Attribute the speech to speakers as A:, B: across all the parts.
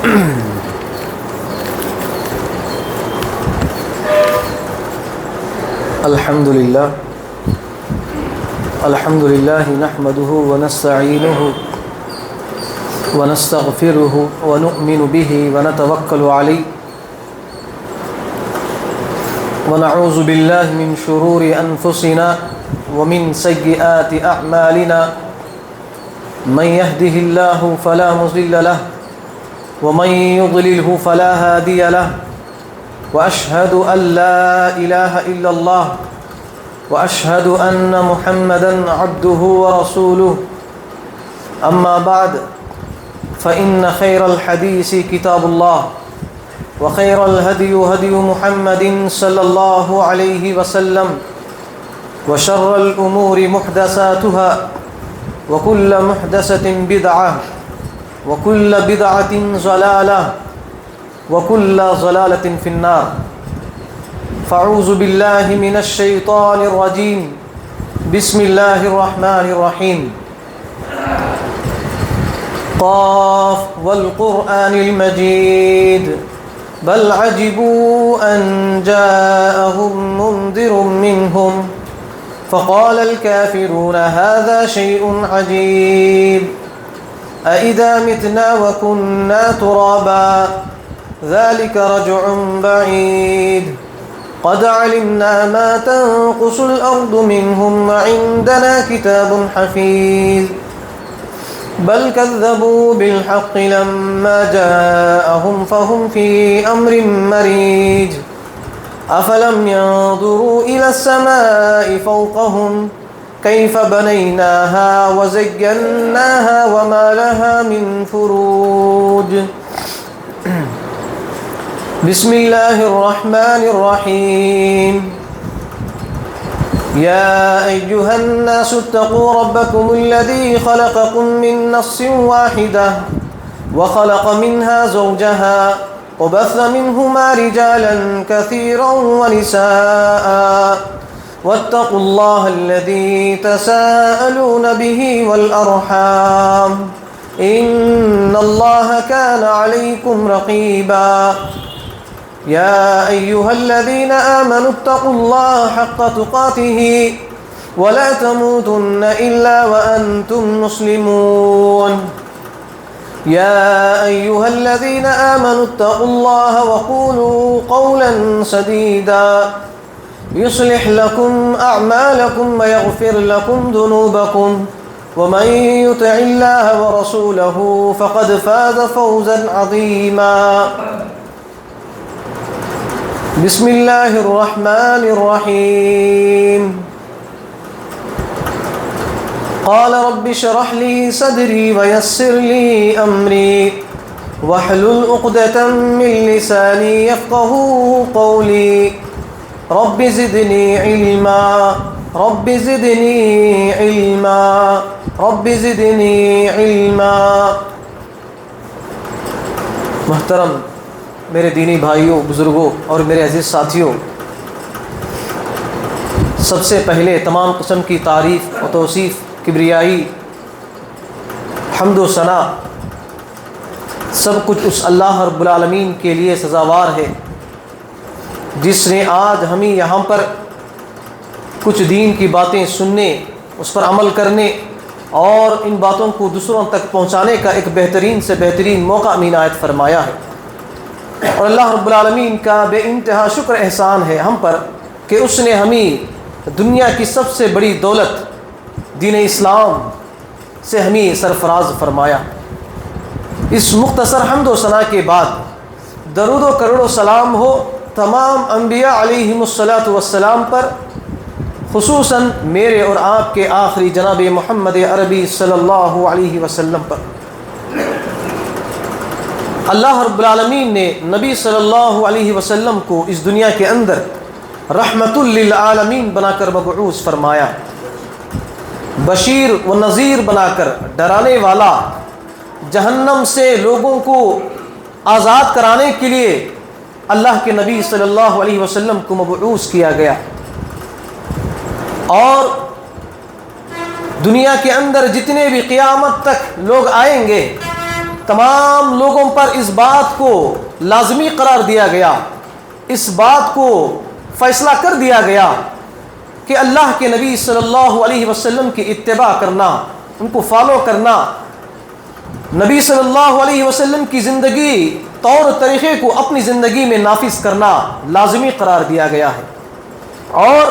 A: الحمد لله نحمده ونستعينه ونستغفره ونؤمن به ونتوكل عليه ونعوذ بالله من شرور أنفسنا ومن سيئات أعمالنا من يهده الله فلا مضل له ومن يضلله فلا هادي له وأشهد أن لا إله إلا الله وأشهد أن محمدًا عبده ورسوله أما بعد فإن خير الحديث كتاب الله وخير الهدي هدي محمد صلى الله عليه وسلم وشر الأمور محدثاتها وكل محدثة بدعة وكل بدعة ضلالة وكل ضلالة في النار فأعوذ بالله من الشيطان الرجيم بسم الله الرحمن الرحيم قاف والقرآن المجيد بل عجبوا أن جاءهم منذر منهم فقال الكافرون هذا شيء عجيب أإذا متنا وكنا ترابا ذلك رجع بعيد قد علمنا ما تنقص الأرض منهم وعندنا كتاب حفيظ بل كذبوا بالحق لما جاءهم فهم في أمر مريج أفلم ينظروا إلى السماء فوقهم كيف بنيناها وزيناها وما لها من فروج بسم الله الرحمن الرحيم يا أيها الناس اتقوا ربكم الذي خلقكم من نفس واحدة وخلق منها زوجها وبث منهما رجالا كثيرا ونساء واتقوا الله الذي تساءلون به والأرحام إن الله كان عليكم رقيبا يا أيها الذين آمنوا اتقوا الله حق تقاته ولا تموتن إلا وأنتم مسلمون يا أيها الذين آمنوا اتقوا الله وقولوا قولا سديدا يصلح لكم أعمالكم ويغفر لكم ذنوبكم ومن يطع الله ورسوله فقد فاز فوزا عظيما بسم الله الرحمن الرحيم قال رب اشرح لي صدري ويسر لي أمري واحلل عقدة من لساني يفقهوا قولي رب زدني علما رب زدني علما رب زدنی علما۔ محترم میرے دینی بھائیوں، بزرگوں اور میرے عزیز ساتھیوں، سب سے پہلے تمام قسم کی تعریف و توصیف، کبریائی، حمد و ثنا سب کچھ اس اللہ رب العالمین کے لیے سزاوار ہے جس نے آج ہمیں یہاں پر کچھ دین کی باتیں سننے، اس پر عمل کرنے اور ان باتوں کو دوسروں تک پہنچانے کا ایک بہترین سے بہترین موقع عنایت فرمایا ہے۔ اور اللہ رب العالمین کا بے انتہا شکر احسان ہے ہم پر کہ اس نے ہمیں دنیا کی سب سے بڑی دولت دین اسلام سے ہمیں سرفراز فرمایا۔ اس مختصر حمد و ثنا کے بعد درود و کروڑ و سلام ہو تمام انبیاء علیہم الصلاۃ والسلام پر، خصوصاً میرے اور آپ کے آخری جناب محمد عربی صلی اللہ علیہ وسلم پر۔ اللہ رب العالمین نے نبی صلی اللہ علیہ وسلم کو اس دنیا کے اندر رحمت للعالمین بنا کر مبعوث فرمایا، بشیر و نذیر بنا کر، ڈرانے والا، جہنم سے لوگوں کو آزاد کرانے کے لیے اللہ کے نبی صلی اللہ علیہ وسلم کو مبعوث کیا گیا۔ اور دنیا کے اندر جتنے بھی قیامت تک لوگ آئیں گے تمام لوگوں پر اس بات کو لازمی قرار دیا گیا، اس بات کو فیصلہ کر دیا گیا کہ اللہ کے نبی صلی اللہ علیہ وسلم کی اتباع کرنا، ان کو فالو کرنا، نبی صلی اللہ علیہ وسلم کی زندگی طور طریقے کو اپنی زندگی میں نافذ کرنا لازمی قرار دیا گیا ہے۔ اور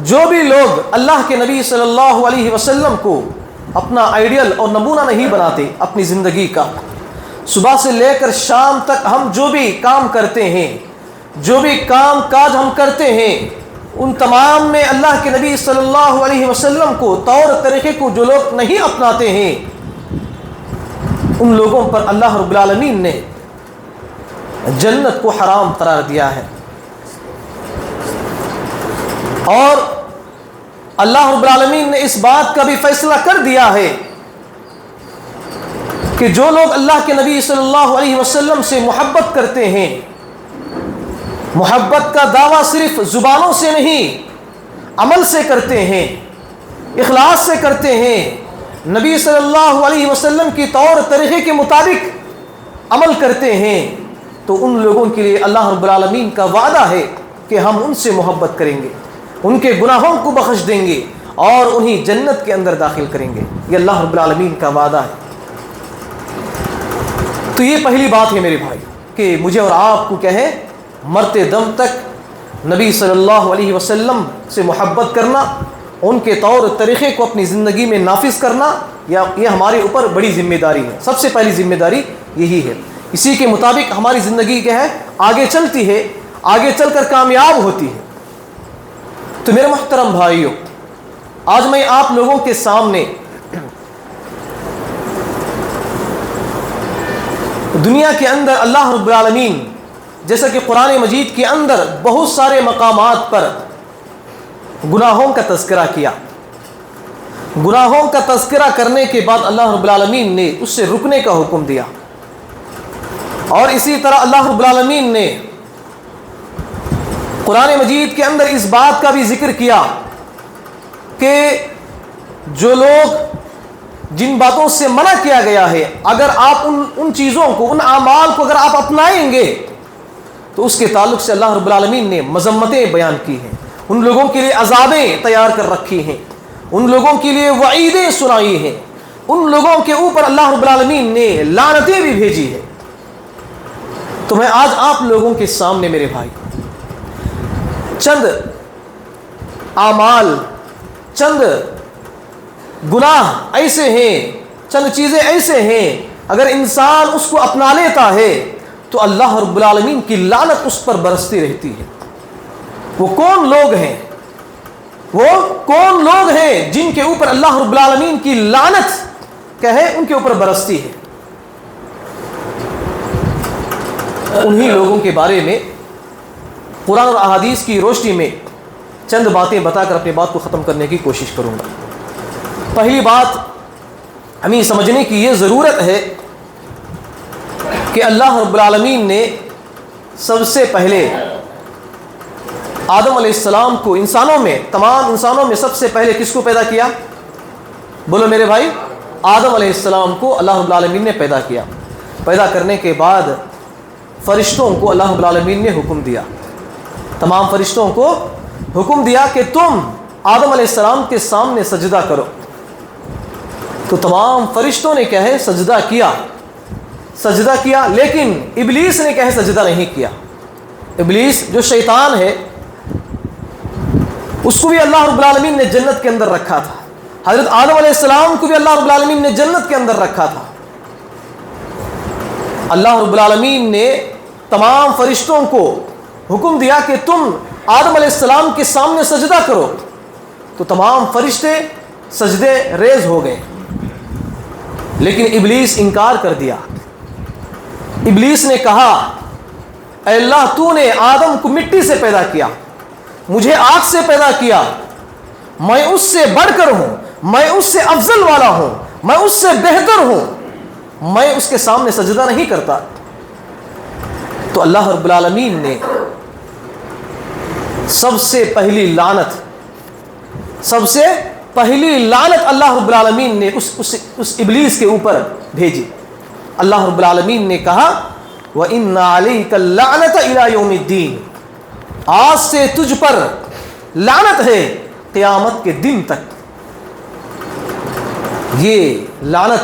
A: جو بھی لوگ اللہ کے نبی صلی اللہ علیہ وسلم کو اپنا آئیڈیل اور نمونہ نہیں بناتے اپنی زندگی کا، صبح سے لے کر شام تک ہم جو بھی کام کرتے ہیں، جو بھی کام کاج ہم کرتے ہیں، ان تمام میں اللہ کے نبی صلی اللہ علیہ وسلم کو طور طریقے کو جو لوگ نہیں اپناتے ہیں، ان لوگوں پر اللہ رب العالمین نے جنت کو حرام قرار دیا ہے۔ اور اللہ رب العالمین نے اس بات کا بھی فیصلہ کر دیا ہے کہ جو لوگ اللہ کے نبی صلی اللہ علیہ وسلم سے محبت کرتے ہیں، محبت کا دعویٰ صرف زبانوں سے نہیں عمل سے کرتے ہیں، اخلاص سے کرتے ہیں، نبی صلی اللہ علیہ وسلم کی طور طریقے کے مطابق عمل کرتے ہیں، تو ان لوگوں کے لیے اللہ رب العالمین کا وعدہ ہے کہ ہم ان سے محبت کریں گے، ان کے گناہوں کو بخش دیں گے اور انہیں جنت کے اندر داخل کریں گے۔ یہ اللہ رب العالمین کا وعدہ ہے۔ تو یہ پہلی بات ہے میرے بھائی کہ مجھے اور آپ کو کیا ہے، مرتے دم تک نبی صلی اللہ علیہ وسلم سے محبت کرنا، ان کے طور طریقے کو اپنی زندگی میں نافذ کرنا، یہ ہمارے اوپر بڑی ذمہ داری ہے۔ سب سے پہلی ذمہ داری یہی ہے، اسی کے مطابق ہماری زندگی کیا ہے، آگے چلتی ہے، آگے چل کر کامیاب ہوتی ہے۔ تو میرے محترم بھائیوں، آج میں آپ لوگوں کے سامنے دنیا کے اندر اللہ رب العالمین، جیسا کہ قرآن مجید کے اندر بہت سارے مقامات پر گناہوں کا تذکرہ کیا، گناہوں کا تذکرہ کرنے کے بعد اللہ رب العالمین نے اس سے رکنے کا حکم دیا، اور اسی طرح اللہ رب العالمین نے قرآن مجید کے اندر اس بات کا بھی ذکر کیا کہ جو لوگ جن باتوں سے منع کیا گیا ہے، اگر آپ ان چیزوں کو، ان اعمال کو اگر آپ اپنائیں گے تو اس کے تعلق سے اللہ رب العالمین نے مذمتیں بیان کی ہیں، ان لوگوں کے لیے عذابیں تیار کر رکھی ہیں، ان لوگوں کے لیے وعیدیں سنائی ہیں، ان لوگوں کے اوپر اللہ رب العالمین نے لعنتیں بھی بھیجی ہے۔ تو میں آج آپ لوگوں کے سامنے میرے بھائی چند اعمال، چند گناہ ایسے ہیں، چند چیزیں ایسے ہیں، اگر انسان اس کو اپنا لیتا ہے تو اللہ رب العالمین کی لعنت اس پر برستی رہتی ہے۔ وہ کون لوگ ہیں، وہ کون لوگ ہیں جن کے اوپر اللہ رب العالمین کی لعنت کیا ہے، ان کے اوپر برستی ہے؟ انہی لوگوں کے بارے میں قرآن اور احادیث کی روشنی میں چند باتیں بتا کر اپنی بات کو ختم کرنے کی کوشش کروں گا۔ پہلی بات ہمیں سمجھنے کی یہ ضرورت ہے کہ اللہ رب العالمین نے سب سے پہلے آدم علیہ السلام کو انسانوں میں، تمام انسانوں میں سب سے پہلے کس کو پیدا کیا؟ بولو میرے بھائی، آدم علیہ السلام کو اللہ رب العالمین نے پیدا کیا۔ پیدا کرنے کے بعد فرشتوں کو اللہ رب العالمین نے حکم دیا، تمام فرشتوں کو حکم دیا کہ تم آدم علیہ السلام کے سامنے سجدہ کرو۔ تو تمام فرشتوں نے کیا ہے، سجدہ کیا، سجدہ کیا، لیکن ابلیس نے کیا ہے، سجدہ نہیں کیا۔ ابلیس جو شیطان ہے، اس کو بھی اللہ رب العالمین نے جنت کے اندر رکھا تھا، حضرت آدم علیہ السلام کو بھی اللہ رب العالمین نے جنت کے اندر رکھا تھا۔ اللہ رب العالمین نے تمام فرشتوں کو حکم دیا کہ تم آدم علیہ السلام کے سامنے سجدہ کرو، تو تمام فرشتے سجدے ریز ہو گئے، لیکن ابلیس انکار کر دیا۔ ابلیس نے کہا، اے اللہ، تو نے آدم کو مٹی سے پیدا کیا، مجھے آگ سے پیدا کیا، میں اس سے بڑھ کر ہوں، میں اس سے افضل والا ہوں، میں اس سے بہتر ہوں، میں اس کے سامنے سجدہ نہیں کرتا۔ تو اللہ رب العالمین نے سب سے پہلی لعنت، سب سے پہلی لعنت اللہ رب العالمین نے اس ابلیس کے اوپر بھیجی۔ اللہ رب العالمین نے کہا وَإِنَّ عَلَيْكَ اللَّعْنَةَ إِلَى يَوْمِ الدِّينِ، آج سے تجھ پر لعنت ہے قیامت کے دن تک۔ یہ لعنت،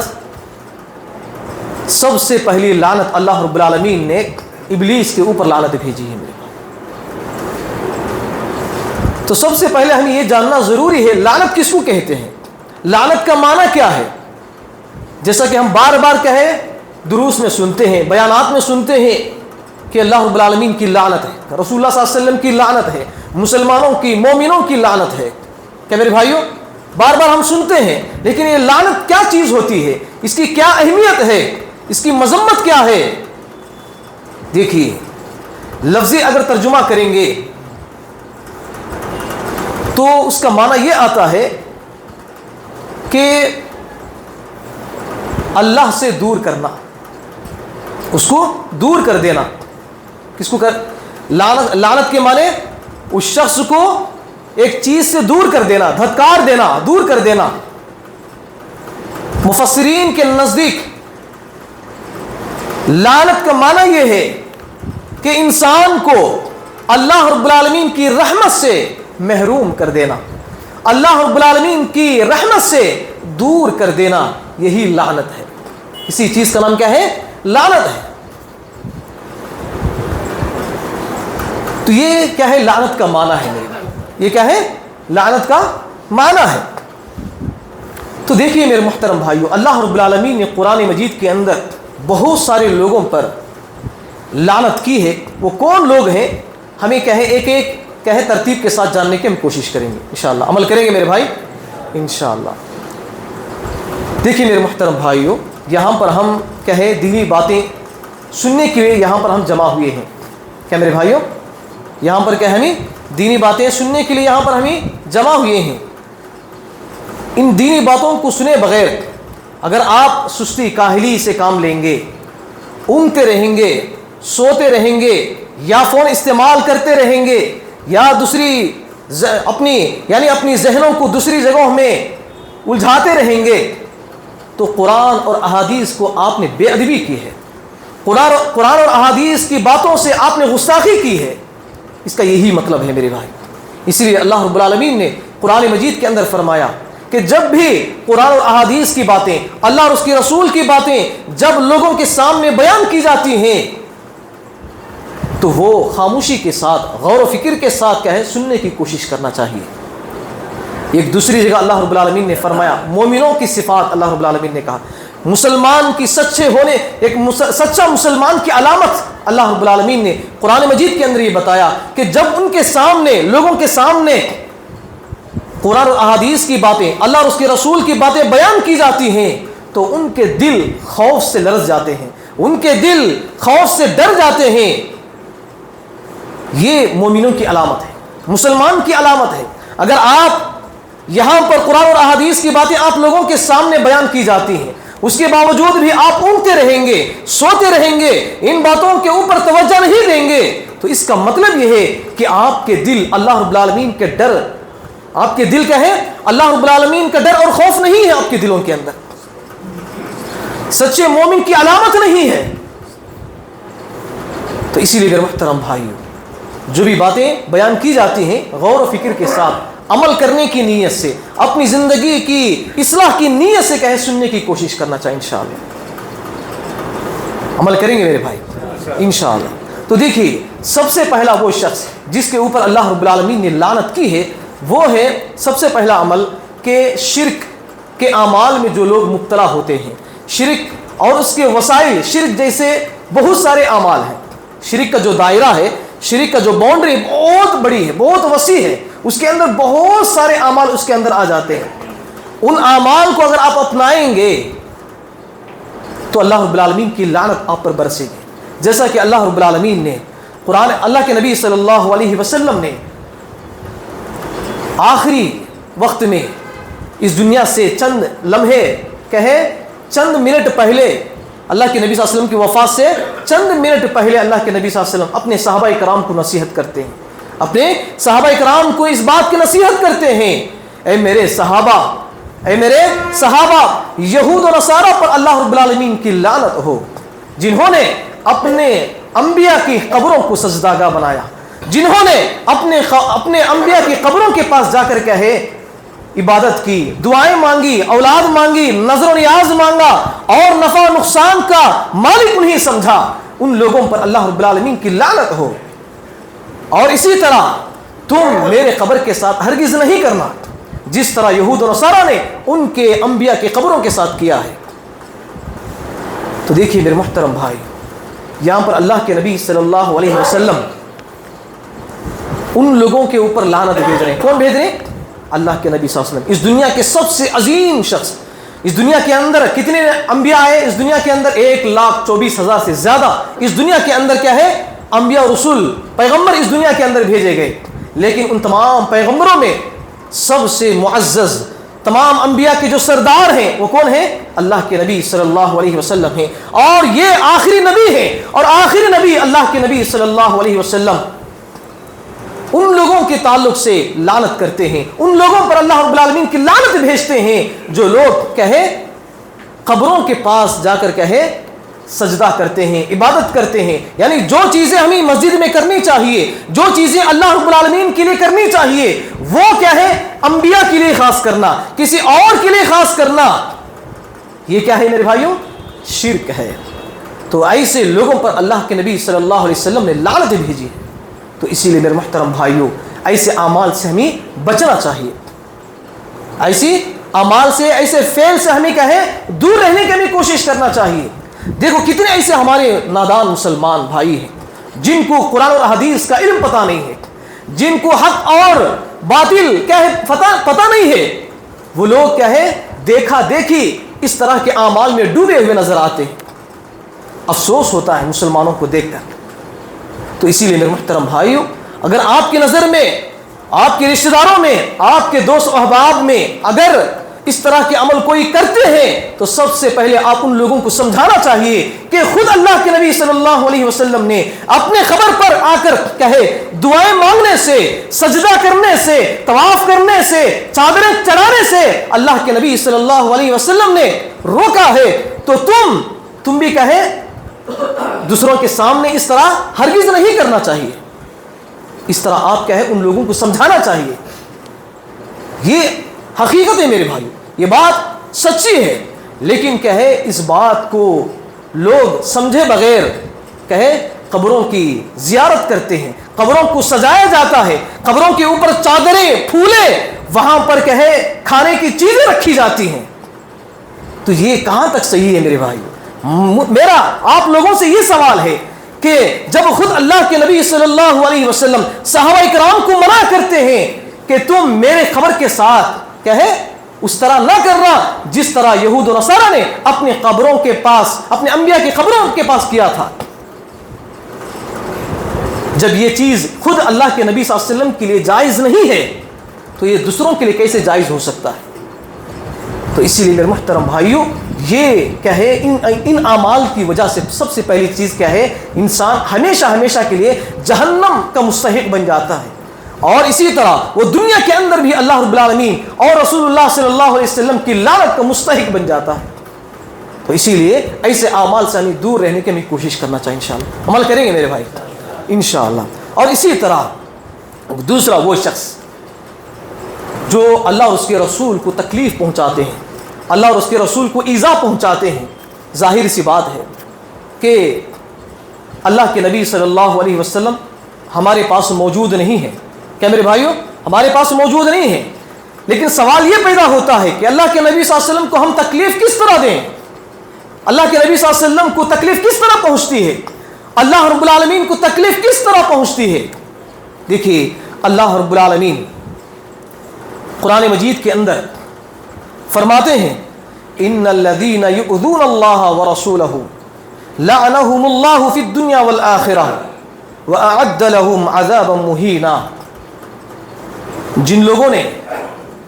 A: سب سے پہلی لعنت اللہ رب العالمین نے ابلیس کے اوپر لعنت بھیجی ہے میرے۔ تو سب سے پہلے ہمیں یہ جاننا ضروری ہے لعنت کس کو کہتے ہیں، لعنت کا معنی کیا ہے۔ جیسا کہ ہم بار بار کہے، دروس میں سنتے ہیں، بیانات میں سنتے ہیں کہ اللہ رب العالمین کی لعنت ہے، رسول اللہ صلی اللہ علیہ وسلم کی لعنت ہے، مسلمانوں کی، مومنوں کی لعنت ہے۔ کیا میرے بھائیوں، بار بار ہم سنتے ہیں، لیکن یہ لعنت کیا چیز ہوتی ہے، اس کی کیا اہمیت ہے، اس کی مذمت کیا ہے؟ دیکھیے، لفظی اگر ترجمہ کریں گے تو اس کا معنی یہ آتا ہے کہ اللہ سے دور کرنا، اس کو دور کر دینا۔ کس کو کر لعنت کے معنی اس شخص کو ایک چیز سے دور کر دینا، دھتکار دینا، دور کر دینا۔ مفسرین کے نزدیک لعنت کا معنی یہ ہے کہ انسان کو اللہ رب العالمین کی رحمت سے محروم کر دینا، اللہ رب العالمین کی رحمت سے دور کر دینا، یہی لعنت ہے۔ اسی چیز کا نام کیا ہے؟ لعنت ہے۔ تو یہ کیا ہے؟ لعنت کا معنی ہے میرے بھائی، یہ کیا ہے؟ لعنت کا معنی ہے۔ تو دیکھیے میرے محترم بھائیو، اللہ رب العالمین نے قرآن مجید کے اندر بہت سارے لوگوں پر لعنت کی ہے۔ وہ کون لوگ ہیں؟ ہمیں کہے ایک ایک کہے ترتیب کے ساتھ جاننے کی ہم کوشش کریں گے، انشاءاللہ عمل کریں گے میرے بھائی انشاءاللہ۔ دیکھیے میرے محترم بھائیو، یہاں پر ہم کہے دینی باتیں سننے کے لیے یہاں پر ہم جمع ہوئے ہیں۔ کیا میرے بھائیو، یہاں پر کیا ہمیں دینی باتیں سننے کے لیے یہاں پر ہمیں جمع ہوئے ہیں۔ ان دینی باتوں کو سنے بغیر اگر آپ سستی کاہلی سے کام لیں گے، اونگتے رہیں گے، سوتے رہیں گے، یا فون استعمال کرتے رہیں گے، یا دوسری اپنی ذہنوں کو دوسری جگہوں میں الجھاتے رہیں گے، تو قرآن اور احادیث کو آپ نے بے ادبی کی ہے، قرآن اور احادیث کی باتوں سے آپ نے گستاخی کی ہے۔ اس کا یہی مطلب ہے میرے بھائی۔ اس لیے اللہ رب العالمین نے قرآن مجید کے اندر فرمایا کہ جب بھی قرآن اور احادیث کی باتیں، اللہ اور اس کے رسول کی باتیں جب لوگوں کے سامنے بیان کی جاتی ہیں تو وہ خاموشی کے ساتھ، غور و فکر کے ساتھ کیا ہے، سننے کی کوشش کرنا چاہیے۔ ایک دوسری جگہ اللہ رب العالمین نے فرمایا، مومنوں کی صفات اللہ رب العالمین نے کہا، مسلمان کی سچے ہونے، ایک سچا مسلمان کی علامت اللہ رب العالمین نے قرآن مجید کے اندر یہ بتایا کہ جب ان کے سامنے، لوگوں کے سامنے قرآن اور احادیث کی باتیں، اللہ اور اس کے رسول کی باتیں بیان کی جاتی ہیں تو ان کے دل خوف سے لرز جاتے ہیں، ان کے دل خوف سے ڈر جاتے ہیں۔ یہ مومنوں کی علامت ہے، مسلمان کی علامت ہے۔ اگر آپ یہاں پر قرآن اور احادیث کی باتیں آپ لوگوں کے سامنے بیان کی جاتی ہیں، اس کے باوجود بھی آپ اونگتے رہیں گے، سوتے رہیں گے، ان باتوں کے اوپر توجہ نہیں دیں گے، تو اس کا مطلب یہ ہے کہ آپ کے دل اللہ رب العالمین کے ڈر، آپ کے دل کیا ہے، اللہ رب العالمین کا ڈر اور خوف نہیں ہے آپ کے دلوں کے اندر، سچے مومن کی علامت نہیں ہے۔ تو اسی لیے میرے محترم بھائیو، جو بھی باتیں بیان کی جاتی ہیں غور و فکر کے ساتھ، عمل کرنے کی نیت سے، اپنی زندگی کی اصلاح کی نیت سے کہے سننے کی کوشش کرنا چاہیے، انشاءاللہ عمل کریں گے میرے بھائی انشاءاللہ۔ تو دیکھیے، سب سے پہلا وہ شخص جس کے اوپر اللہ رب العالمین نے لعنت کی ہے وہ ہے سب سے پہلا عمل کہ شرک کے اعمال میں جو لوگ مبتلا ہوتے ہیں، شرک اور اس کے وسائل، شرک جیسے بہت سارے اعمال ہیں، شرک کا جو دائرہ ہے، شرک کا جو باؤنڈری بہت بڑی ہے، بہت وسیع ہے، اس کے اندر بہت سارے اعمال اس کے اندر آ جاتے ہیں۔ ان اعمال کو اگر آپ اپنائیں گے تو اللہ رب العالمین کی لعنت آپ پر برسے گی، جیسا کہ اللہ رب العالمین نے قرآن، اللہ کے نبی صلی اللہ علیہ وسلم نے آخری وقت میں اس دنیا سے چند لمحے کہے چند منٹ پہلے، اللہ کے نبی صلی اللہ علیہ وسلم کی وفات سے چند منٹ پہلے اللہ کے نبی صلی اللہ علیہ وسلم اپنے صحابہ کرام کو نصیحت کرتے ہیں، اپنے صحابہ کرام کو اس بات کی نصیحت کرتے ہیں، اے میرے صحابہ، یہود و نصارہ پر اللہ رب العالمین کی لعنت ہو۔ جنہوں نے اپنے انبیاء کی قبروں کو سجداگاہ بنایا، جنہوں نے اپنے انبیاء کی قبروں کے پاس جا کر کہے عبادت کی، دعائیں مانگی، اولاد مانگی، نظر و نیاز مانگا اور نفع و نقصان کا مالک انہیں سمجھا، ان لوگوں پر اللہ رب العالمین کی لعنت ہو۔ اور اسی طرح تم میرے قبر کے ساتھ ہرگز نہیں کرنا جس طرح یہود و نصارہ نے ان کے انبیاء کی قبروں کے ساتھ کیا ہے۔ تو دیکھیے میرے محترم بھائی، یہاں پر اللہ کے نبی صلی اللہ علیہ وسلم ان لوگوں کے اوپر لعنت بھیج رہے ہیں۔ کون بھیج رہے ہیں؟ اللہ کے نبی صلی اللہ علیہ وسلم، اس دنیا کے سب سے عظیم شخص۔ اس دنیا کے اندر کتنے انبیاء آئے؟ اس دنیا کے اندر 1,24,000 سے زیادہ اس دنیا کے اندر کیا ہے؟ انبیاء اور رسول، پیغمبر اس دنیا کے اندر بھیجے گئے۔ لیکن ان تمام پیغمبروں میں سب سے معزز، تمام انبیاء کے جو سردار ہیں وہ کون ہیں؟ اللہ کے نبی صلی اللہ علیہ وسلم ہیں، اور یہ آخری نبی ہیں، اور آخری نبی اللہ کے نبی صلی اللہ علیہ وسلم ان لوگوں کے تعلق سے لعنت کرتے ہیں، ان لوگوں پر اللہ رب العالمین کی لعنت بھیجتے ہیں جو لوگ کہے قبروں کے پاس جا کر کہے سجدہ کرتے ہیں، عبادت کرتے ہیں۔ یعنی جو چیزیں ہمیں مسجد میں کرنی چاہیے، جو چیزیں اللہ رب العالمین کے لیے کرنی چاہیے، وہ کیا ہے؟ انبیاء کے لیے خاص کرنا، کسی اور کے لیے خاص کرنا، یہ کیا ہے میرے بھائیوں؟ شرک ہے۔ تو ایسے لوگوں پر اللہ کے نبی صلی اللہ علیہ وسلم نے لعنت بھیجی ہے۔ تو اسی لیے میرے محترم بھائیوں، ایسے اعمال سے ہمیں بچنا چاہیے، ایسی اعمال سے، ایسے فعل سے ہمیں کہے دور رہنے کی ہمیں کوشش کرنا چاہیے۔ دیکھو کتنے ایسے ہمارے نادان مسلمان بھائی ہیں جن کو قرآن اور حدیث کا علم پتہ نہیں ہے، جن کو حق اور باطل کیا ہے پتہ نہیں ہے، وہ لوگ کیا ہے دیکھا دیکھی اس طرح کے اعمال میں ڈوبے ہوئے نظر آتے ہیں۔ افسوس ہوتا ہے مسلمانوں کو دیکھ کر۔ تو اسی لیے میرے محترم بھائیوں، اگر آپ کی نظر میں، آپ کے رشتہ داروں میں، آپ کے دوست و احباب میں اگر اس طرح کے عمل کوئی کرتے ہیں تو سب سے پہلے آپ ان لوگوں کو سمجھانا چاہیے کہ خود اللہ کے نبی صلی اللہ علیہ وسلم نے اپنے قبر پر آ کر کہے دعائیں مانگنے سے، سجدہ کرنے سے، طواف کرنے سے، چادریں چڑھانے سے اللہ کے نبی صلی اللہ علیہ وسلم نے روکا ہے، تو تم بھی کہے دوسروں کے سامنے اس طرح ہرگز نہیں کرنا چاہیے۔ اس طرح آپ کہے ان لوگوں کو سمجھانا چاہیے۔ یہ حقیقت ہے میرے بھائی، یہ بات سچی ہے، لیکن کہے اس بات کو لوگ سمجھے بغیر کہے قبروں کی زیارت کرتے ہیں، قبروں کو سجایا جاتا ہے، قبروں کے اوپر چادریں، پھولے، وہاں پر کہے کھانے کی چیزیں رکھی جاتی ہیں۔ تو یہ کہاں تک صحیح ہے میرے بھائی؟ میرا آپ لوگوں سے یہ سوال ہے کہ جب خود اللہ کے نبی صلی اللہ علیہ وسلم صحابہ کرام کو منع کرتے ہیں کہ تم میرے قبر کے ساتھ کہے اس طرح نہ کرنا جس طرح یہود و نصارہ نے اپنے قبروں کے پاس، اپنے انبیاء کی قبروں کے پاس کیا تھا، جب یہ چیز خود اللہ کے نبی صلی اللہ علیہ وسلم کے لیے جائز نہیں ہے تو یہ دوسروں کے لیے کیسے جائز ہو سکتا ہے؟ تو اسی لیے میرے محترم بھائیوں، یہ کیا ہے ان اعمال کی وجہ سے سب سے پہلی چیز کیا ہے، انسان ہمیشہ کے لیے جہنم کا مستحق بن جاتا ہے، اور اسی طرح وہ دنیا کے اندر بھی اللہ رب العالمین اور رسول اللہ صلی اللہ علیہ وسلم کی لعنت کا مستحق بن جاتا ہے۔ تو اسی لیے ایسے اعمال سے ہمیں دور رہنے کی ہمیں کوشش کرنا چاہیے، انشاءاللہ عمل کریں گے میرے بھائی انشاءاللہ۔ اور اسی طرح دوسرا وہ شخص جو اللہ اور اس کے رسول کو تکلیف پہنچاتے ہیں، اللہ اور اس کے رسول کو ایذا پہنچاتے ہیں، ظاہر سی بات ہے کہ اللہ کے نبی صلی اللہ علیہ وسلم ہمارے پاس موجود نہیں ہے، کیا میرے بھائیوں ہمارے پاس موجود نہیں ہے، لیکن سوال یہ پیدا ہوتا ہے کہ اللہ کے نبی صلی اللہ علیہ وسلم کو ہم تکلیف کس طرح دیں؟ اللہ کے نبی صلی اللہ علیہ وسلم کو تکلیف کس طرح پہنچتی ہے؟ اللہ رب العالمین کو تکلیف کس طرح پہنچتی ہے؟ دیکھیے اللہ رب العالمین قرآن مجید کے اندر فرماتے ہیں ان الذین یؤذون اللہ ورسولہ لعنہم اللہ فی الدنیا والآخرہ وأعد لهم عذابا مہینا۔ جن لوگوں نے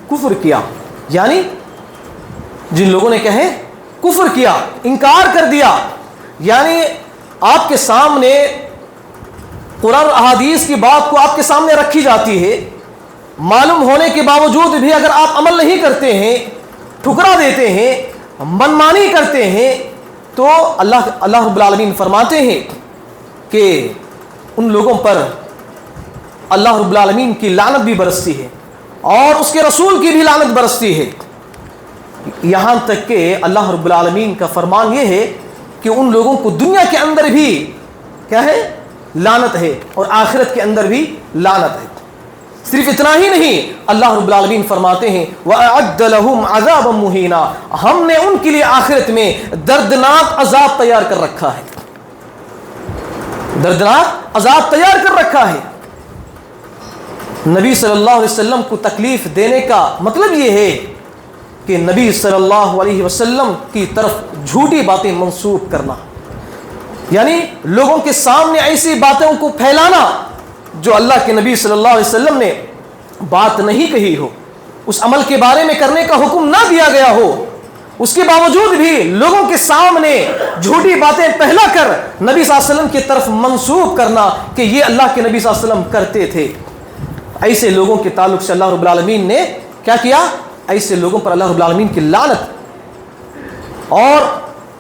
A: کفر کیا، یعنی جن لوگوں نے کہے کفر کیا، انکار کر دیا، یعنی آپ کے سامنے قرآن اور احادیث کی بات کو آپ کے سامنے رکھی جاتی ہے، معلوم ہونے کے باوجود بھی اگر آپ عمل نہیں کرتے ہیں، ٹھکرا دیتے ہیں، منمانی کرتے ہیں، تو اللہ رب العالمین فرماتے ہیں کہ ان لوگوں پر اللہ رب العالمین کی لعنت بھی برستی ہے اور اس کے رسول کی بھی لعنت برستی ہے، یہاں تک کہ اللہ رب العالمین کا فرمان یہ ہے کہ ان لوگوں کو دنیا کے اندر بھی کیا ہے، لعنت ہے، اور آخرت کے اندر بھی لعنت ہے۔ صرف اتنا ہی نہیں، اللہ رب العالمین فرماتے ہیں وَأَعَدَّ لَهُمْ عَذَابًا مُهِينًا، ہم نے ان کے لیے آخرت میں دردناک عذاب تیار کر رکھا ہے، دردناک عذاب تیار کر رکھا ہے۔ نبی صلی اللہ علیہ وسلم کو تکلیف دینے کا مطلب یہ ہے کہ نبی صلی اللہ علیہ وسلم کی طرف جھوٹی باتیں منسوب کرنا، یعنی لوگوں کے سامنے ایسی باتوں کو پھیلانا جو اللہ کے نبی صلی اللہ علیہ وسلم نے بات نہیں کہی ہو، اس عمل کے بارے میں کرنے کا حکم نہ دیا گیا ہو، اس کے باوجود بھی لوگوں کے سامنے جھوٹی باتیں پھیلا کر نبی صلی اللہ علیہ وسلم کی طرف منسوب کرنا کہ یہ اللہ کے نبی صلی اللہ علیہ وسلم کرتے تھے۔ ایسے لوگوں کے تعلق سے اللہ رب العالمین نے کیا کیا، ایسے لوگوں پر اللہ رب العالمین کی لعنت، اور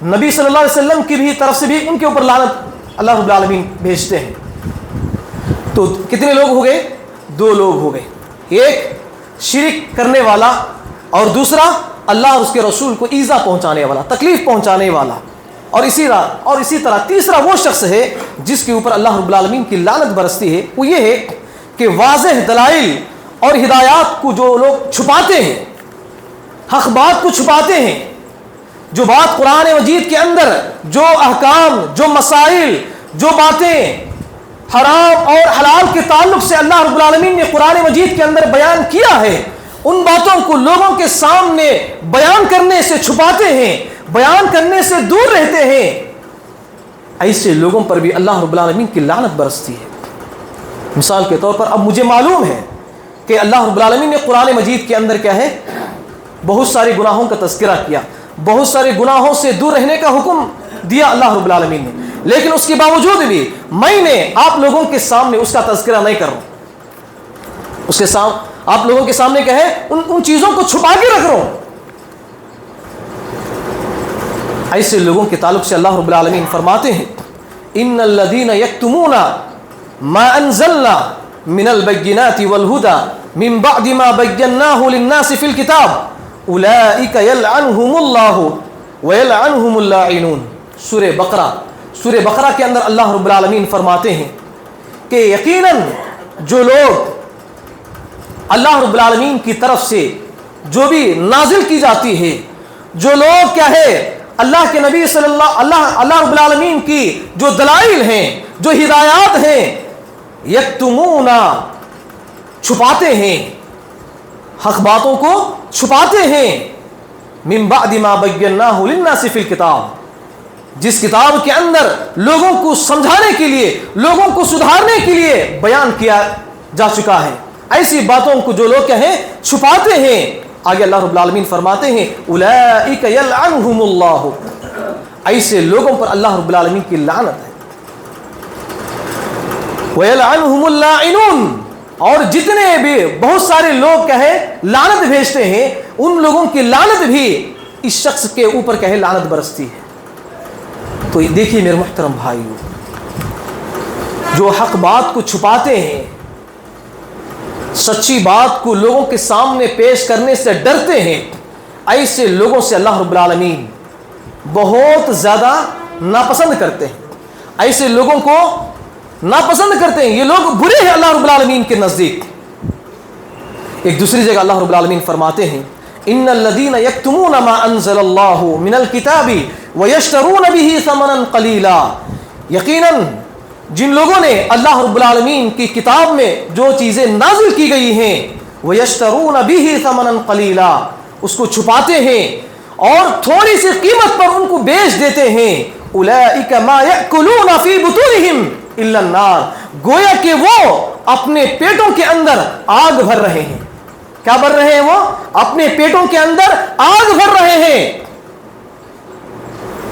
A: نبی صلی اللہ علیہ وسلم کی بھی طرف سے بھی ان کے اوپر لعنت اللہ رب العالمین بھیجتے ہیں۔ تو کتنے لوگ ہو گئے؟ دو لوگ ہو گئے، ایک شرک کرنے والا اور دوسرا اللہ اور اس کے رسول کو ایذا پہنچانے والا، تکلیف پہنچانے والا، اور اسی طرح تیسرا وہ شخص ہے جس کے اوپر اللہ رب العالمین کی لعنت برستی ہے۔ وہ یہ ہے کہ واضح دلائل اور ہدایات کو جو لوگ چھپاتے ہیں، حق بات کو چھپاتے ہیں، جو بات قرآن مجید کے اندر، جو احکام، جو مسائل، جو باتیں حرام اور حلال کے تعلق سے اللہ رب العالمین نے قرآن مجید کے اندر بیان کیا ہے، ان باتوں کو لوگوں کے سامنے بیان کرنے سے چھپاتے ہیں، بیان کرنے سے دور رہتے ہیں، ایسے لوگوں پر بھی اللہ رب العالمین کی لعنت برستی ہے۔ مثال کے طور پر اب مجھے معلوم ہے کہ اللہ رب العالمین نے قرآن مجید کے اندر کیا ہے، بہت سارے گناہوں کا تذکرہ کیا، بہت سارے گناہوں سے دور رہنے کا حکم دیا اللہ رب العالمین نے، لیکن اس کے باوجود بھی میں نے آپ لوگوں کے سامنے اس کا تذکرہ نہیں کر رہا ہوں، اس کے سامنے آپ لوگوں کے سامنے کیا ہے، ان چیزوں کو چھپا کے رکھ رہا ہوں۔ ایسے لوگوں کے تعلق سے اللہ رب العالمین فرماتے ہیں ان الذین یکتمون ما انزلنا من البینات والہدی من بعد ما بیناہ للناس فی الکتاب اولئک یلعنہم اللہ ویلعنہم اللاعنون۔ سورہ بقرہ کے اندر اللہ رب العالمین فرماتے ہیں کہ یقیناً جو لوگ اللہ رب العالمین کی طرف سے جو بھی نازل کی جاتی ہے، جو لوگ کیا ہے اللہ کے نبی صلی اللہ رب العالمین کی جو دلائل ہیں، جو ہدایات ہیں، یکتمون چھپاتے ہیں، حق باتوں کو چھپاتے ہیں، من بعد ما بیناہ للناس فی الکتاب، جس کتاب کے اندر لوگوں کو سمجھانے کے لیے، لوگوں کو سدھارنے کے لیے بیان کیا جا چکا ہے، ایسی باتوں کو جو لوگ کہیں چھپاتے ہیں، آگے اللہ رب العالمین فرماتے ہیں اولئک یلعنہم اللہ، ایسے لوگوں پر اللہ رب العالمین کی لعنت ہے، ویلعنہم اللاعنون، اور جتنے بھی بہت سارے لوگ کہیں لعنت بھیجتے ہیں، ان لوگوں کی لعنت بھی اس شخص کے اوپر کہیں لعنت برستی ہے۔ تو دیکھیے میرے محترم بھائیو، جو حق بات کو چھپاتے ہیں، سچی بات کو لوگوں کے سامنے پیش کرنے سے ڈرتے ہیں، ایسے لوگوں سے اللہ رب العالمین بہت زیادہ ناپسند کرتے ہیں، ایسے لوگوں کو ناپسند کرتے ہیں، یہ لوگ برے ہیں اللہ رب العالمین کے نزدیک۔ ایک دوسری جگہ اللہ رب العالمین فرماتے ہیں ان الذین یکتمون ما انزل اللہ من الکتاب ویشترون به ثمنا قلیلا، یقیناً جن لوگوں نے اللہ رب العالمین کی کتاب میں جو چیزیں نازل کی گئی ہیں، وَيَشْتَرُونَ بِهِ ثَمَنًا قَلِيلًا، اس کو چھپاتے ہیں اور تھوڑی سی قیمت پر ان کو بیچ دیتے ہیں، أُولَئِكَ مَا يَأْكُلُونَ فِي بُطُونِهِمْ إِلَّا النَّارِ، گویا کہ وہ اپنے پیٹوں کے اندر آگ بھر رہے ہیں۔ کیا بھر رہے ہیں؟ وہ اپنے پیٹوں کے اندر آگ بھر رہے ہیں۔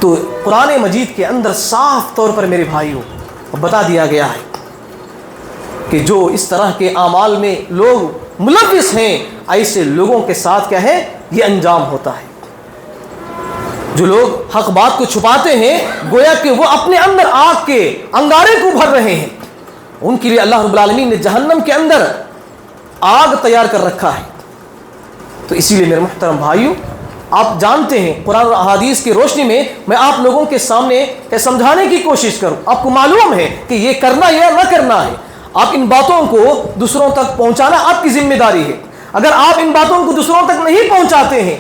A: تو قرآن مجید کے اندر صاف طور پر میرے بھائیوں بتا دیا گیا ہے کہ جو اس طرح کے اعمال میں لوگ ملوث ہیں، ایسے لوگوں کے ساتھ کیا ہے یہ انجام ہوتا ہے۔ جو لوگ حق بات کو چھپاتے ہیں گویا کہ وہ اپنے اندر آگ کے انگارے کو بھر رہے ہیں. ان کے لیے اللہ رب العالمین نے جہنم کے اندر آگ تیار کر رکھا ہے. تو اسی لیے میرے محترم بھائیوں، آپ جانتے ہیں قرآن اور احادیث کی روشنی میں آپ لوگوں کے سامنے سمجھانے کی کوشش کروں. آپ کو معلوم ہے کہ یہ کرنا یا نہ کرنا ہے. آپ ان باتوں کو دوسروں تک پہنچانا آپ کی ذمہ داری ہے. اگر آپ ان باتوں کو دوسروں تک نہیں پہنچاتے ہیں،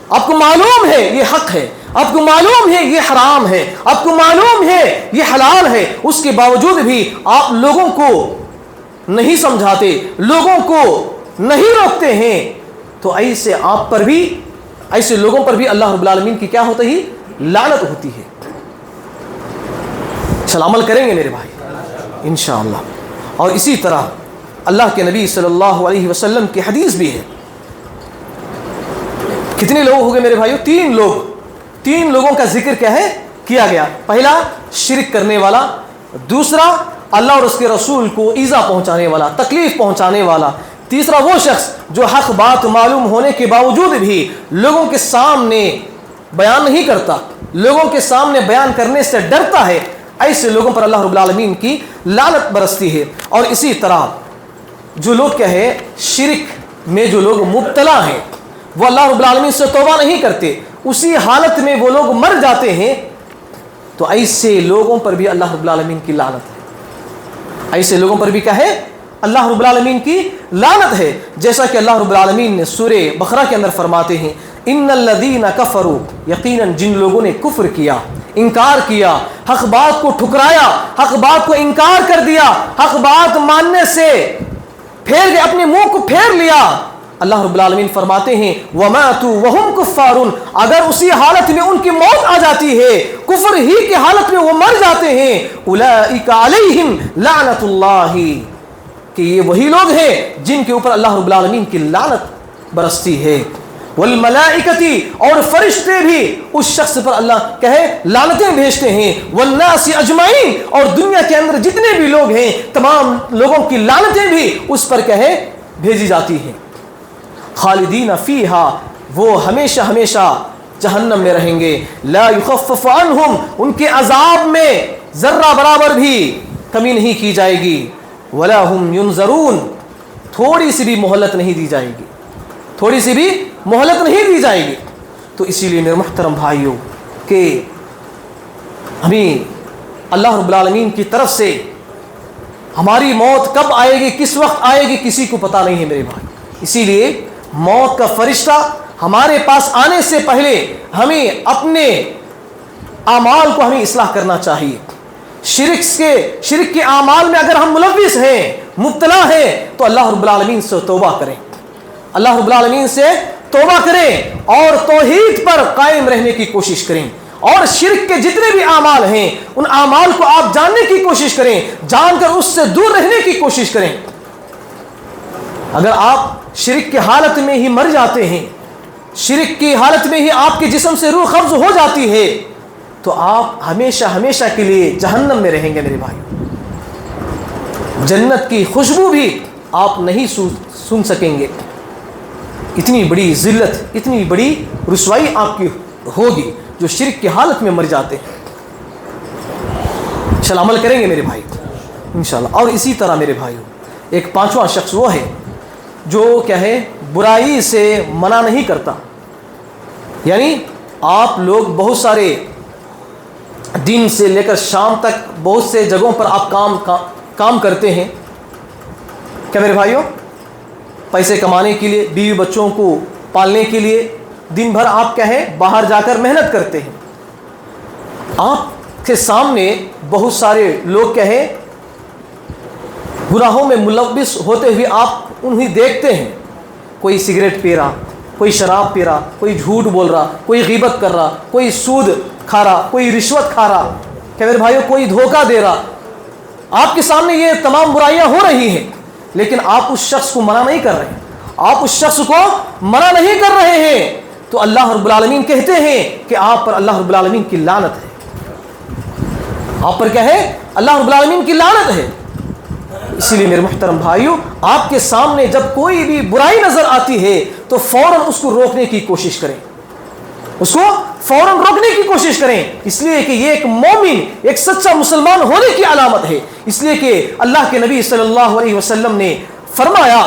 A: آپ کو معلوم ہے یہ حق ہے، آپ کو معلوم ہے یہ حرام ہے، آپ کو معلوم ہے یہ حلال ہے، اس کے باوجود بھی آپ لوگوں کو نہیں سمجھاتے، لوگوں کو نہیں روکتے ہیں، تو ایسے آپ پر بھی، ایسے لوگوں پر بھی اللہ رب العالمین کی کیا ہوتی ہے؟ لعنت ہوتی ہے. چل عمل کریں گے میرے بھائی انشاءاللہ. اور اسی طرح اللہ کے نبی صلی اللہ علیہ وسلم کی حدیث بھی ہے. کتنے لوگ ہو گئے میرے بھائیو؟ تین لوگوں کا ذکر کیا ہے؟ کیا گیا. پہلا شرک کرنے والا، دوسرا اللہ اور اس کے رسول کو ایذا پہنچانے والا، تکلیف پہنچانے والا، تیسرا وہ شخص جو حق بات معلوم ہونے کے باوجود بھی لوگوں کے سامنے بیان نہیں کرتا، لوگوں کے سامنے بیان کرنے سے ڈرتا ہے. ایسے لوگوں پر اللہ رب العالمین کی لعنت برستی ہے. اور اسی طرح جو لوگ کیا ہے شرک میں جو لوگ مبتلا ہیں وہ اللہ رب العالمین سے توبہ نہیں کرتے، اسی حالت میں وہ لوگ مر جاتے ہیں، تو ایسے لوگوں پر بھی اللہ رب العالمین کی لعنت ہے. ایسے لوگوں پر بھی کیا ہے؟ اللہ رب العالمین کی لعنت ہے. جیسا کہ اللہ رب العالمین نے سورہ بقرہ کے اندر فرماتے ہیں ان الذین کفروا، یقیناً جن لوگوں نے کفر کیا، انکار کیا، حق بات کو ٹھکرایا، حق بات کو انکار کر دیا، حق بات ماننے سے پھیر گئے، اپنے منہ کو پھیر لیا. اللہ رب العالمین فرماتے ہیں وَمَاتُوا وَهُمْ كُفَّارٌ، اگر اسی حالت میں ان کی موت آ جاتی ہے، کفر ہی کی حالت میں وہ مر جاتے ہیں، اولئک علیہم لعنت اللہ، کہ یہ وہی لوگ ہیں جن کے اوپر اللہ رب العالمین کی لعنت برستی ہے. والملائکتی، اور فرشتے بھی اس شخص پر اللہ کہے لعنتیں بھیجتے ہیں. والناس اجمعین، اور دنیا کے اندر جتنے بھی لوگ ہیں تمام لوگوں کی لعنتیں بھی اس پر کہے بھیجی جاتی ہیں. خالدین فیہا، وہ ہمیشہ ہمیشہ جہنم میں رہیں گے. لا یخفف عنہم، ان کے عذاب میں ذرہ برابر بھی کمی نہیں کی جائے گی. ولا ہم ینظرون، تھوڑی سی بھی مہلت نہیں دی جائے گی، تھوڑی سی بھی مہلت نہیں دی جائے گی. تو اسی لیے میرے محترم بھائیوں کہ ہمیں اللہ رب العالمین کی طرف سے ہماری موت کب آئے گی، کس وقت آئے گی، کسی کو پتہ نہیں ہے میرے بھائی. اسی لیے موت کا فرشتہ ہمارے پاس آنے سے پہلے ہمیں اپنے اعمال کو ہمیں اصلاح کرنا چاہیے. شرک کے اعمال میں اگر ہم ملوث ہیں، مبتلا ہیں، تو اللہ رب العالمین سے توبہ کریں، اللہ رب العالمین سے توبہ کریں اور توحید پر قائم رہنے کی کوشش کریں. اور شرک کے جتنے بھی اعمال ہیں ان اعمال کو آپ جاننے کی کوشش کریں، جان کر اس سے دور رہنے کی کوشش کریں. اگر آپ شرک کی حالت میں ہی مر جاتے ہیں، شرک کی حالت میں ہی آپ کے جسم سے روح قبض ہو جاتی ہے، تو آپ ہمیشہ ہمیشہ کے لیے جہنم میں رہیں گے میرے بھائی. جنت کی خوشبو بھی آپ نہیں سن سکیں گے. اتنی بڑی ذلت، اتنی بڑی رسوائی آپ کی ہوگی جو شرک کی حالت میں مر جاتے ہیں. چل عمل کریں گے میرے بھائی انشاءاللہ. اور اسی طرح میرے بھائیوں ایک پانچواں شخص وہ ہے جو کیا ہے برائی سے منع نہیں کرتا. یعنی آپ لوگ بہت سارے دن سے لے کر شام تک بہت سے جگہوں پر آپ کام کرتے ہیں، کیا میرے بھائیوں؟ پیسے کمانے کے لیے، بیوی بچوں کو پالنے کے لیے دن بھر آپ کیا ہے باہر جا کر محنت کرتے ہیں. آپ کے سامنے بہت سارے لوگ کیا ہے گناہوں میں ملوث ہوتے ہوئے آپ انہیں دیکھتے ہیں. کوئی سگریٹ پی رہا، کوئی شراب پی رہا، کوئی جھوٹ بول رہا، کوئی غیبت کر رہا، کوئی سود کھا رہا، کوئی رشوت کھا رہا، کہ میرے بھائیوں کوئی دھوکہ دے رہا. آپ کے سامنے یہ تمام برائیاں ہو رہی ہیں، لیکن آپ اس شخص کو منع نہیں کر رہے ہیں، آپ اس شخص کو منع نہیں کر رہے ہیں. تو اللہ رب العالمین کہتے ہیں کہ آپ پر اللہ رب العالمین کی لعنت ہے. آپ پر کیا ہے؟ اللہ رب العالمین کی لعنت ہے. اسی لیے میرے محترم بھائیوں آپ کے سامنے جب کوئی بھی برائی نظر آتی ہے تو فوراً اس کو روکنے کی کوشش کریں. اس کو فوراً روکنے کی کوشش کریں، اس لیے کہ یہ ایک مومن، ایک سچا مسلمان ہونے کی علامت ہے۔ اس لیے کہ اللہ کے نبی صلی اللہ علیہ وسلم نے فرمایا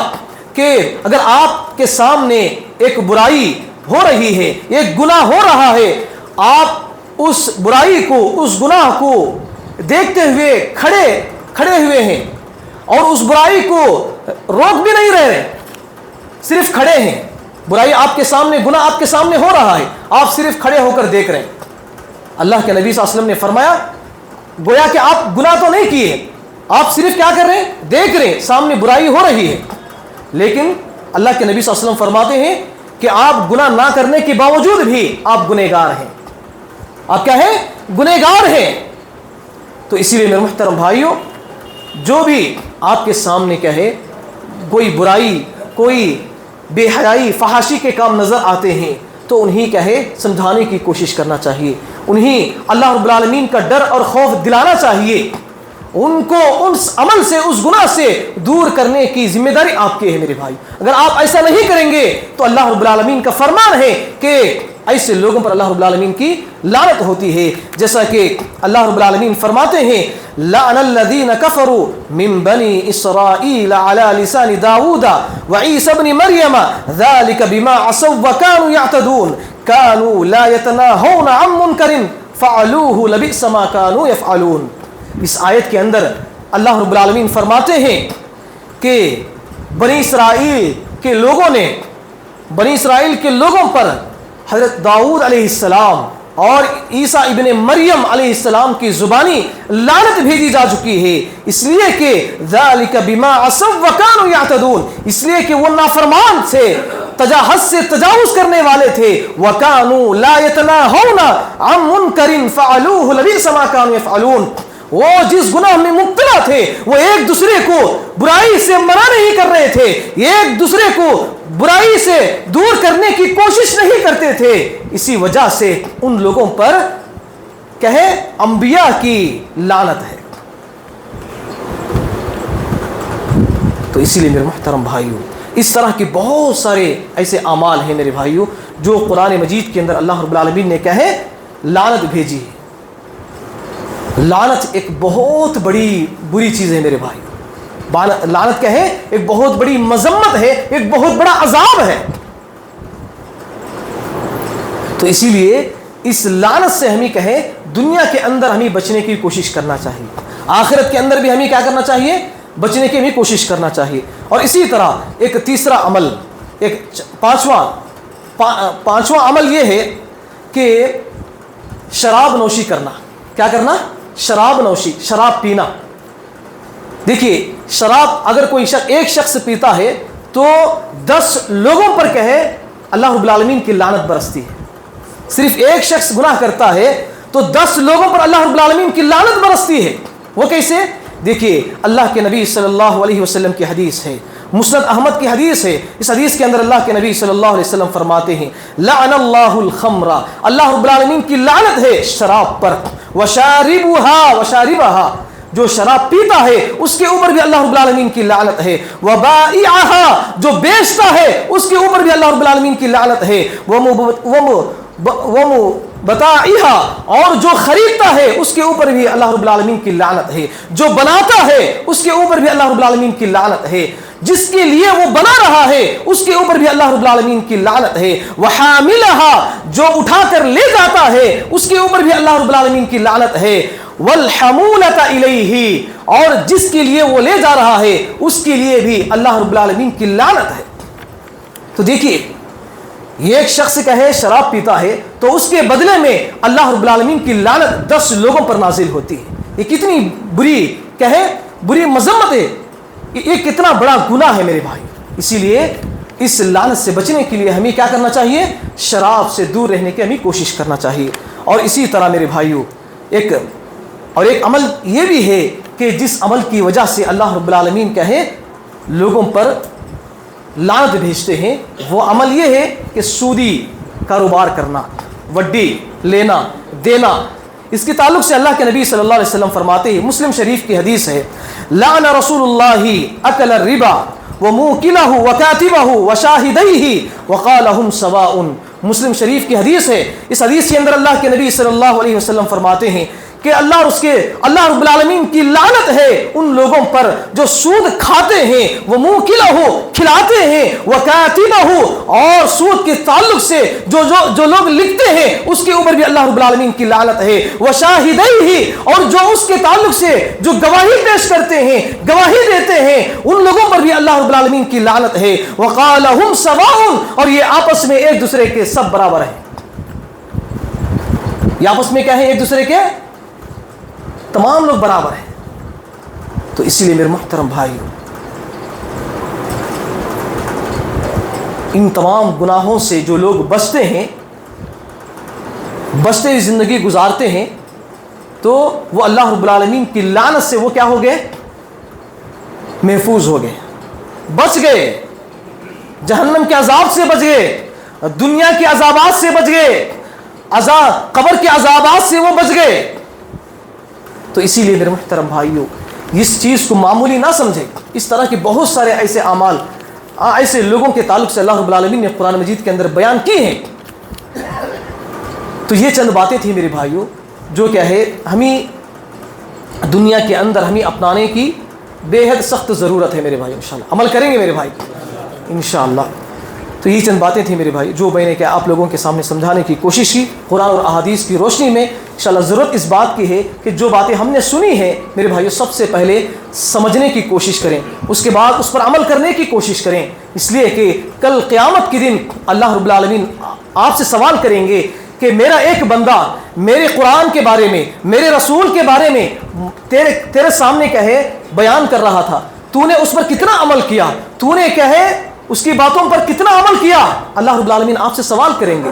A: کہ اگر آپ کے سامنے ایک برائی ہو رہی ہے، ایک گناہ ہو رہا ہے، آپ اس برائی کو، اس گناہ کو دیکھتے ہوئے کھڑے ہوئے ہیں اور اس برائی کو روک بھی نہیں رہے، صرف کھڑے ہیں، برائی آپ کے سامنے، گناہ آپ کے سامنے ہو رہا ہے، آپ صرف کھڑے ہو کر دیکھ رہے ہیں، اللہ کے نبی صلی اللہ علیہ وسلم نے فرمایا گویا کہ آپ گناہ تو نہیں کیے، آپ صرف کیا کر رہے ہیں؟ دیکھ رہے ہیں، سامنے برائی ہو رہی ہے، لیکن اللہ کے نبی صلی اللہ علیہ وسلم فرماتے ہیں کہ آپ گناہ نہ کرنے کے باوجود بھی آپ گنہگار ہیں، آپ کیا ہیں؟ گنہگار ہیں۔ تو اسی لیے میرے محترم بھائیوں، جو بھی آپ کے سامنے کہے کوئی برائی، کوئی بے حیائی، فحاشی کے کام نظر آتے ہیں تو انہیں کہے سمجھانے کی کوشش کرنا چاہیے، انہیں اللہ رب العالمین کا ڈر اور خوف دلانا چاہیے، ان کو اس عمل سے، اس گناہ سے دور کرنے کی ذمہ داری آپ کی ہے میرے بھائی۔ اگر آپ ایسا نہیں کریں گے تو اللہ رب العالمین کا فرمان ہے کہ ایسے لوگوں پر اللہ رب العالمین کی لعنت ہوتی ہے، جیسا کہ اللہ رب العالمین فرماتے ہیں لعن الذین کفروا من بنی اسرائیل علی لسان داود وعیسی ابن مریم ذلک بما عصوا وکانوا یعتدون کانوا لا یتناہون عن منکر فعلوہ لبئس ما کانوا یفعلون۔ اس آیت کے اندر اللہ رب العالمین فرماتے ہیں کہ بنی اسرائیل کے لوگوں پر حضرت داؤد علیہ السلام اور عیسیٰ ابن مریم علیہ السلام کی زبانی لعنت بھیجی جا چکی ہے، اس لیے کہ ذالک بما عصوا وکانوا یعتدون، اس لیے کہ وہ نافرمان سے، حد سے تجاوز کرنے والے تھے، وکانوا لا یتناہون عن منکر فعلوہ لبئس ما کانوا یفعلون، وہ جس گناہ میں مبتلا تھے وہ ایک دوسرے کو برائی سے منع نہیں کر رہے تھے، ایک دوسرے کو برائی سے دور کرنے کی کوشش نہیں کرتے تھے، اسی وجہ سے ان لوگوں پر کہے انبیاء کی لعنت ہے۔ تو اسی لیے میرے محترم بھائیوں، اس طرح کے بہت سارے ایسے اعمال ہیں میرے بھائیوں جو قرآن مجید کے اندر اللہ رب العالمین نے کہے لعنت بھیجی ہے۔ لعنت ایک بہت بڑی بری چیز ہے میرے بھائی، لعنت کیا ہے؟ ایک بہت بڑی مذمت ہے، ایک بہت بڑا عذاب ہے۔ تو اسی لیے اس لعنت سے ہمیں کہے دنیا کے اندر ہمیں بچنے کی کوشش کرنا چاہیے، آخرت کے اندر بھی ہمیں کیا کرنا چاہیے؟ بچنے کی بھی کوشش کرنا چاہیے۔ اور اسی طرح ایک تیسرا عمل، ایک پانچواں عمل یہ ہے کہ شراب نوشی کرنا۔ کیا کرنا؟ شراب نوشی، شراب پینا۔ دیکھیے شراب اگر کوئی ایک شخص پیتا ہے تو 10 لوگوں پر کہے اللہ رب العالمین کی لعنت برستی ہے۔ صرف ایک شخص گناہ کرتا ہے تو 10 لوگوں پر اللہ رب العالمین کی لعنت برستی ہے۔ وہ کیسے؟ دیکھیے اللہ کے نبی صلی اللہ علیہ وسلم کی حدیث ہے، مسند احمد کی حدیث ہے، اس حدیث کے اندر اللہ کے نبی صلی اللہ علیہ وسلم فرماتے ہیں لعن اللہ الخمر، اللہ رب العالمین کی لعنت ہے شراب پر، وشاربها، جو شراب پیتا ہے اس کے اوپر بھی اللہ رب العالمین کی لعنت ہے، وبائعها، جو بیچتا ہے اس کے اوپر بھی اللہ رب العالمین کی لعنت ہے، بتائیہا، اور جو خریدتا ہے اس کے اوپر بھی اللہ رب العالمین کی لعنت ہے، جو بناتا ہے اس کے اوپر بھی اللہ رب العالمین کی لعنت ہے، جس کے لیے وہ بنا رہا ہے اس کے اوپر بھی اللہ رب العالمین کی لعنت ہے، وحاملہا، جو اٹھا کر لے جاتا ہے اس کے اوپر بھی اللہ رب العالمین کی لعنت ہے، والحمولۃ الیہ، اور جس کے لیے وہ لے جا رہا ہے اس کے لیے بھی اللہ رب العالمین کی لعنت ہے۔ تو دیکھیے یہ ایک شخص کہے شراب پیتا ہے تو اس کے بدلے میں اللہ رب العالمین کی لعنت 10 لوگوں پر نازل ہوتی ہے۔ یہ کتنی بری مذمت ہے، یہ کتنا بڑا گناہ ہے میرے بھائی۔ اسی لیے اس لعنت سے بچنے کے لیے ہمیں کیا کرنا چاہیے؟ شراب سے دور رہنے کی ہمیں کوشش کرنا چاہیے۔ اور اسی طرح میرے بھائیوں ایک عمل یہ بھی ہے کہ جس عمل کی وجہ سے اللہ رب العالمین کہے لوگوں پر لعنت بھیجتے ہیں، وہ عمل یہ ہے کہ سودی کاروبار کرنا، وڈی لینا دینا۔ اس کے تعلق سے اللہ کے نبی صلی اللہ علیہ وسلم فرماتے ہیں، مسلم شریف کی حدیث ہے لعن رسول اللہ اکل الربا وموکلہ وکاتبہ وشاہدیہ وقال ہم سواء مسلم شریف کی حدیث ہے. اس حدیث کے اندر اللہ کے نبی صلی اللہ علیہ وسلم فرماتے ہیں کہ اللہ رب العالمین کی لعنت ہے ان لوگوں پر جو سود کھاتے ہیں، وہ موکلہ کھلاتے ہیں، وکاتبہ اور سود کے تعلق سے جو لوگ لکھتے ہیں اس کے اوپر بھی اللہ رب العالمین کی لعنت ہے، وشاہدیہ اور جو اس کے تعلق سے جو گواہی پیش کرتے ہیں، گواہی دیتے ہیں، ان لوگوں پر بھی اللہ رب العالمین کی لعنت ہے. وقال ہم سواء اور یہ آپس میں ایک دوسرے کے سب برابر ہیں. یہ آپس میں کیا ہے؟ ایک دوسرے کے تمام لوگ برابر ہیں. تو اسی لیے میرے محترم بھائیو، ان تمام گناہوں سے جو لوگ بچتے ہیں، بچتے ہوئی زندگی گزارتے ہیں، تو وہ اللہ رب العالمین کی لعنت سے وہ کیا ہو گئے؟ محفوظ ہو گئے، بچ گئے، جہنم کے عذاب سے بچ گئے، دنیا کے عذابات سے بچ گئے، قبر کے عذابات سے وہ بچ گئے. تو اسی لیے میرے محترم بھائیوں، اس چیز کو معمولی نہ سمجھیں. اس طرح کے بہت سارے ایسے اعمال ایسے لوگوں کے تعلق سے اللہ رب العالمین نے قرآن مجید کے اندر بیان کی ہیں. تو یہ چند باتیں تھیں میرے بھائیوں جو کیا ہے ہمیں دنیا کے اندر ہمیں اپنانے کی بے حد سخت ضرورت ہے میرے بھائی. انشاءاللہ عمل کریں گے میرے بھائی انشاءاللہ. تو یہ چند باتیں تھیں میرے بھائی جو میں نے کیا آپ لوگوں کے سامنے سمجھانے کی کوشش کی قرآن اور احادیث کی روشنی میں. انشاءاللہ ضرورت اس بات کی ہے کہ جو باتیں ہم نے سنی ہیں میرے بھائیوں سب سے پہلے سمجھنے کی کوشش کریں، اس کے بعد اس پر عمل کرنے کی کوشش کریں. اس لیے کہ کل قیامت کے دن اللہ رب العالمین آپ سے سوال کریں گے کہ میرا ایک بندہ میرے قرآن کے بارے میں، میرے رسول کے بارے میں تیرے سامنے کیا ہے بیان کر رہا تھا، تو نے اس پر کتنا عمل کیا، تو نے کیا ہے اس کی باتوں پر کتنا عمل کیا. اللہ رب العالمین آپ سے سوال کریں گے.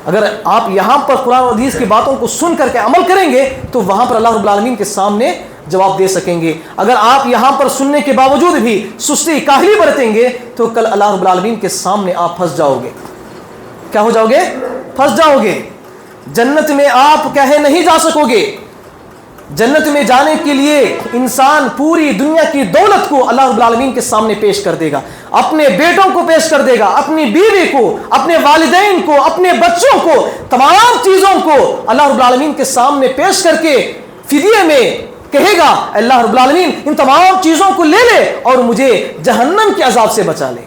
A: اگر آپ یہاں پر قرآن و حدیث کی باتوں کو سن کر کے عمل کریں گے تو وہاں پر اللہ رب العالمین کے سامنے جواب دے سکیں گے. اگر آپ یہاں پر سننے کے باوجود بھی سستی کاہلی برتیں گے تو کل اللہ رب العالمین کے سامنے آپ پھنس جاؤ گے. کیا ہو جاؤ گے؟ پھنس جاؤ گے. جنت میں آپ کہے نہیں جا سکو گے. جنت میں جانے کے لیے انسان پوری دنیا کی دولت کو اللہ رب العالمین کے سامنے پیش کر دے گا، اپنے بیٹوں کو پیش کر دے گا، اپنی بیوی کو، اپنے والدین کو، اپنے بچوں کو، تمام چیزوں کو اللہ رب العالمین کے سامنے پیش کر کے فدیے میں کہے گا اللہ رب العالمین ان تمام چیزوں کو لے لے اور مجھے جہنم کے عذاب سے بچا لے.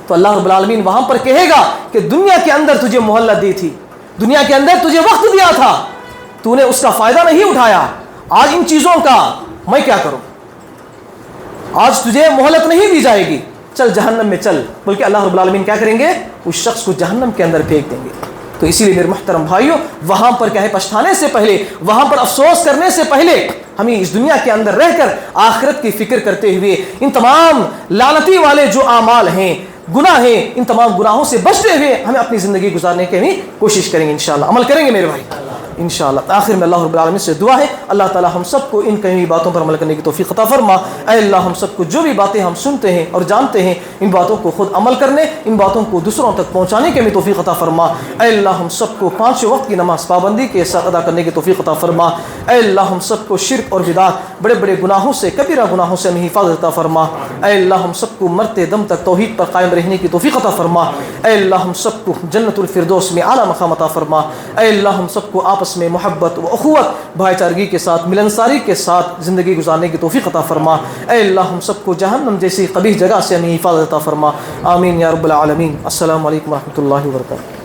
A: تو اللہ رب العالمین وہاں پر کہے گا کہ دنیا کے اندر تجھے مہلت دی تھی، دنیا کے اندر تجھے وقت دیا تھا، تو نے اس کا فائدہ نہیں اٹھایا. آج ان چیزوں کا میں کیا کروں؟ آج تجھے مہلت نہیں دی جائے گی، چل جہنم میں چل. بلکہ اللہ رب العالمین کیا کریں گے؟ اس شخص کو جہنم کے اندر پھینک دیں گے. تو اسی لیے میرے محترم بھائیوں وہاں پر کیا ہے پچھتانے سے پہلے، وہاں پر افسوس کرنے سے پہلے ہمیں اس دنیا کے اندر رہ کر آخرت کی فکر کرتے ہوئے ان تمام لعنتی والے جو اعمال ہیں، گناہ ہیں، ان تمام گناہوں سے بچتے ہوئے ہمیں اپنی زندگی گزارنے کی بھی کوشش کریں گے. انشاءاللہ عمل کریں گے میرے بھائی انشاءاللہ. آخر میں اللہ رب العالمین سے دعا ہے اللہ تعالی ہم سب کو ان کئی باتوں پر عمل کرنے کی توفیق عطا فرما. اے اللہ ہم سب کو جو بھی باتیں ہم سنتے ہیں اور جانتے ہیں ان باتوں کو خود عمل کرنے، ان باتوں کو دوسروں تک پہنچانے کی بھی توفیق عطا فرما. اے اللہ ہم سب کو 5 وقت کی نماز پابندی کے ساتھ ادا کرنے کی توفیق عطا فرما. اے اللہ ہم سب کو شرک اور بدعت، بڑے بڑے گناہوں سے، کبیرہ گناہوں سے ہمیں حفاظت عطا فرما. اے اللہ ہم سب کو مرتے دم تک توحید پر قائم رہنے کی توفیق عطا فرما. اے اللہ ہم سب کو جنت الفردوس میں اعلیٰ مقام عطا فرما. اے اللہ ہم سب کو آپس میں محبت و اخوت، بھائی چارگی کے ساتھ، ملنساری کے ساتھ زندگی گزارنے کی توفیق عطا فرما. اے اللہ ہم سب کو جہنم جیسی قبیح جگہ سے ہمیں حفاظت عطا فرما. آمین یا رب العالمین. السلام علیکم ورحمۃ اللہ وبرکاتہ.